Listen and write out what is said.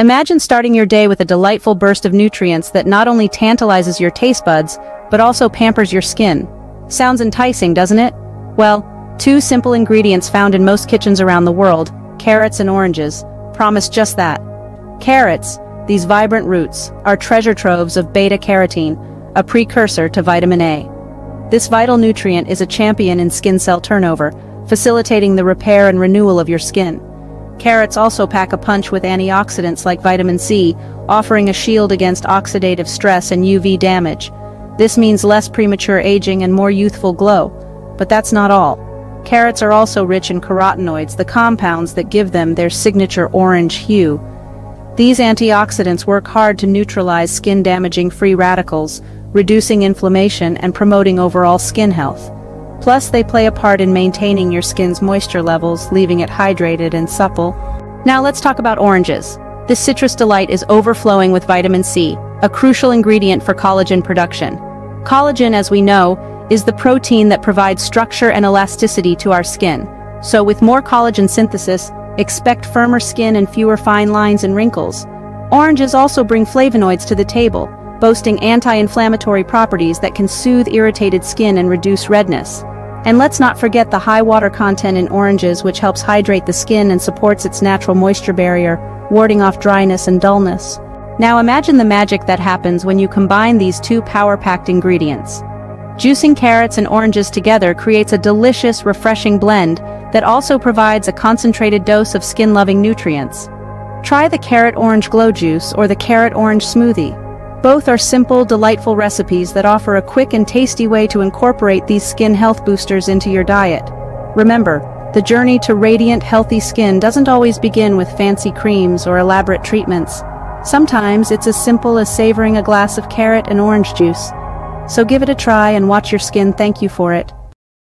Imagine starting your day with a delightful burst of nutrients that not only tantalizes your taste buds, but also pampers your skin. Sounds enticing, doesn't it? Well, two simple ingredients found in most kitchens around the world, carrots and oranges, promise just that. Carrots, these vibrant roots, are treasure troves of beta-carotene, a precursor to vitamin A. This vital nutrient is a champion in skin cell turnover, facilitating the repair and renewal of your skin. Carrots also pack a punch with antioxidants like vitamin C, offering a shield against oxidative stress and UV damage. This means less premature aging and more youthful glow. But that's not all. Carrots are also rich in carotenoids, the compounds that give them their signature orange hue. These antioxidants work hard to neutralize skin-damaging free radicals, reducing inflammation and promoting overall skin health. Plus, they play a part in maintaining your skin's moisture levels, leaving it hydrated and supple. Now let's talk about oranges. This citrus delight is overflowing with vitamin C, a crucial ingredient for collagen production. Collagen, as we know, is the protein that provides structure and elasticity to our skin. So with more collagen synthesis, expect firmer skin and fewer fine lines and wrinkles. Oranges also bring flavonoids to the table, boasting anti-inflammatory properties that can soothe irritated skin and reduce redness. And let's not forget the high water content in oranges, which helps hydrate the skin and supports its natural moisture barrier, warding off dryness and dullness. Now imagine the magic that happens when you combine these two power-packed ingredients. Juicing carrots and oranges together creates a delicious, refreshing blend that also provides a concentrated dose of skin-loving nutrients. Try the carrot orange glow juice or the carrot orange smoothie. Both are simple, delightful recipes that offer a quick and tasty way to incorporate these skin health boosters into your diet. Remember, the journey to radiant, healthy skin doesn't always begin with fancy creams or elaborate treatments. Sometimes it's as simple as savoring a glass of carrot and orange juice. So give it a try and watch your skin thank you for it.